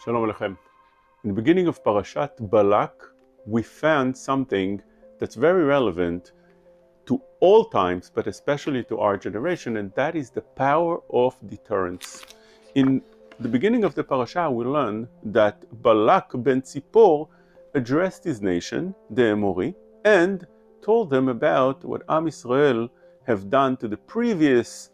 Shalom Alechem. In the beginning of Parashat Balak, we found something that's very relevant to all times, but especially to our generation, and that is the power of deterrence. In the beginning of the parasha, we learn that Balak ben Tzipor addressed his nation, the Emori, and told them about what Am Yisrael have done to the previous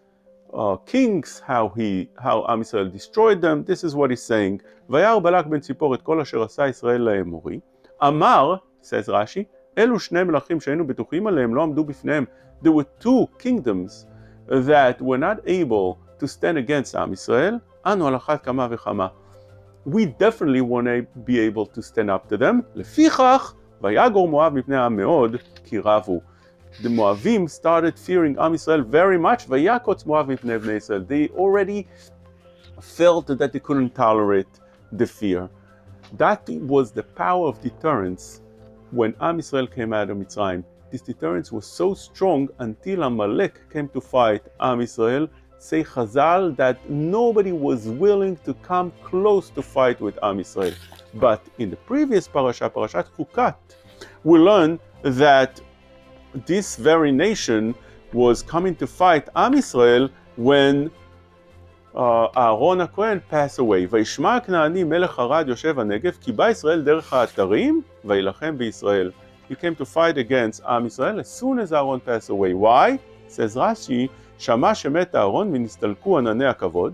kings, how Am Yisrael destroyed them. This is what he's saying. וירא בלק בן ציפור את כל אשר עשה ישראל לאמורי. אמר, says Rashi, אלו שני מלכים שהיינו בטוחים עליהם לא עמדו בפניהם. There were two kingdoms that were not able to stand against Am Yisrael. אנו על אחת כמה וכמה. We definitely want to be able to stand up to them. לפיכך, ויגור מואב מפני העם מאוד, כי רבו. The Moavim started fearing Am Yisrael very much. ויקוץ מואב מפני בני ישראל. They already felt that they couldn't tolerate the fear. That was the power of deterrence when Am Yisrael came out of Mitzrayim. This deterrence was so strong until Amalek came to fight Am Yisrael. Say Chazal that nobody was willing to come close to fight with Am Yisrael. But in the previous parasha, Parashat Chukat, we learn that this very nation was coming to fight Am Yisrael when אהרון הכהן passed away. וישמע הכנעני מלך ערד יושב הנגב, כי בא ישראל דרך האתרים, וילחם בישראל. He came to fight against Am Yisrael as soon as Aaron passed away. Why? Says Rashi, שמע שמת אהרון ונסתלקו ענני הכבוד.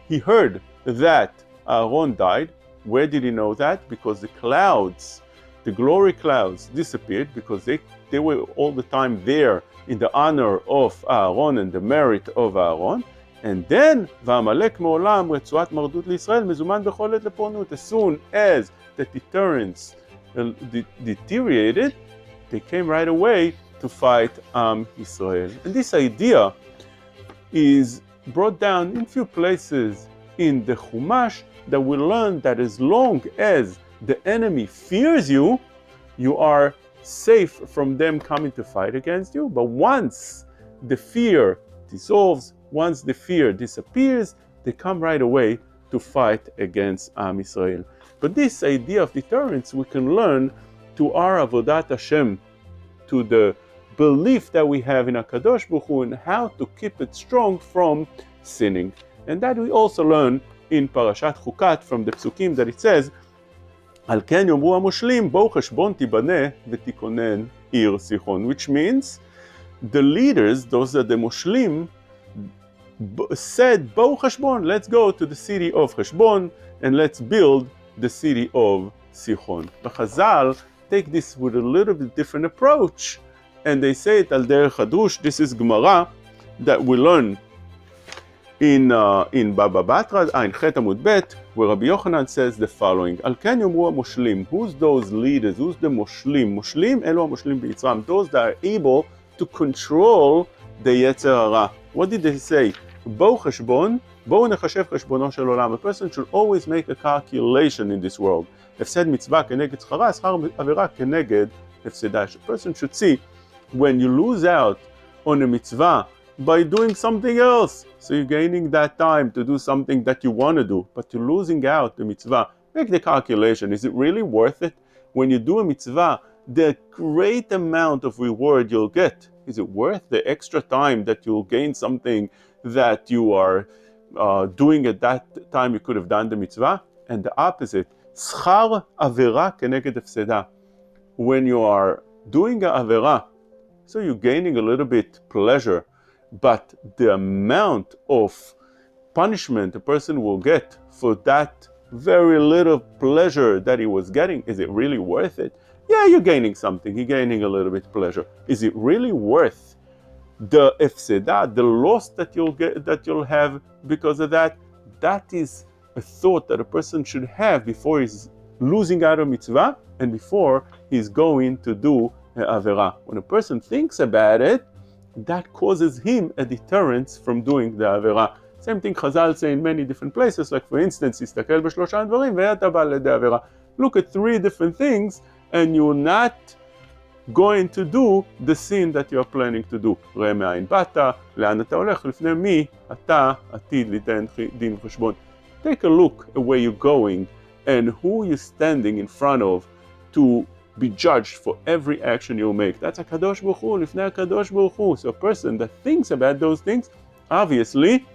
He heard that Aaron died. Where did he know that? Because the clouds, the glory clouds disappeared, because they were all the time there in the honor of Aaron and the merit of Aaron. And then, ועמלק מעולם רצועת מרדות לישראל מזומן בכל עת לפורענות. As soon as the deterrence deteriorated, they came right away to fight Am Yisrael. And this idea is brought down in few places in the Chumash, that we learn that as long as the enemy fears you, you are safe from them coming to fight against you. But once the fear dissolves, once the fear disappears, they come right away to fight against Am Yisrael. But this idea of deterrence we can learn to our Avodat Hashem, to the belief that we have in HaKadosh Baruch Hu and how to keep it strong from sinning. And that we also learn in Parashat Chukat from the Psukim that it says, על כן יאמרו המושלים, בואו חשבון תיבנה ותיכונן עיר סיחון, which means the leaders, those are the Moshlim, said, בואו חשבון, let's go to the city of Heshbon and let's build the city of Sichon. The Chazal take this with a little bit different approach, and they say it al derech hadrush. This is Gemara that we learn in Baba Batra, in Chet Amud Bet, where Rabbi Yochanan says the following: Al ken yomru hamoshlim. Who's those leaders? Who's the moshlim? Moshlim elu hamoshlim b'yitzram. Those that are able to control the Yetzer Hara. What did they say? בואו חשבון, בואו נחשב חשבונו של עולם. A person should always make a calculation in this world. הפסד מצווה כנגד שכרה, שכר עבירה כנגד הפסדה. A person should see when you lose out on a mitzvah by doing something else. So you're gaining that time to do something that you want to do, but you're losing out the mitzvah. Make the calculation. Is it really worth it? When you do a mitzvah, the great amount of reward you'll get, is it worth the extra time that you'll gain something that you are doing at that time you could have done the mitzvah? And the opposite, schar avera keneged hefseda. When you are doing a avera, so you're gaining a little bit pleasure, but the amount of punishment a person will get for that very little pleasure that he was getting, is it really worth it? Yeah, you're gaining something, you're gaining a little bit pleasure. Is it really worth the efseda, the loss that you'll get, that you'll have because of that? That is a thought that a person should have before he's losing out of mitzvah and before he's going to do avera. When a person thinks about it, that causes him a deterrence from doing the avera. Same thing Chazal say in many different places, like for instance, הסתכל בשלושה דברים ואתה בא לידי עבירה. Look at three different things and you're not going to do the sin that you are planning to do. ראה מאין באת, לאן אתה הולך, לפני מי אתה עתיד ליתן דין וחשבון. Take a look at where you're going and who you're standing in front of to be judged for every action you make. That's HaKadosh Baruch Hu, לפני HaKadosh Baruch Hu. So a person that thinks about those things, obviously,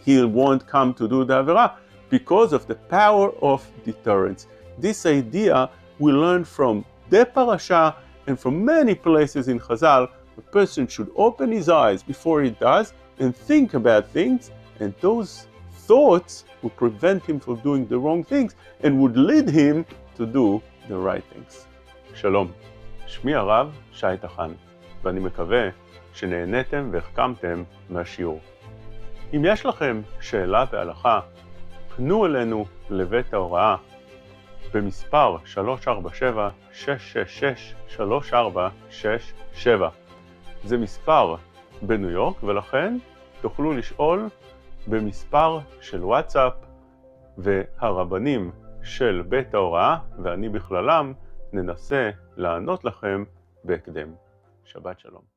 he won't come to do the Avera because of the power of deterrence. This idea we learn from the parasha and from many places in Chazal. A person should open his eyes before he does and think about things, and those thoughts would prevent him from doing the wrong things and would lead him to do the right things. שלום, שמי הרב שי תחן, ואני מקווה שנהניתם והחכמתם מהשיעור. אם יש לכם שאלה בהלכה, פנו אלינו לבית ההוראה במספר 347-666-3467. זה מספר בניו יורק, ולכן תוכלו לשאול במספר של וואטסאפ, והרבנים של בית ההוראה, ואני בכללם, ננסה לענות לכם בהקדם. שבת שלום.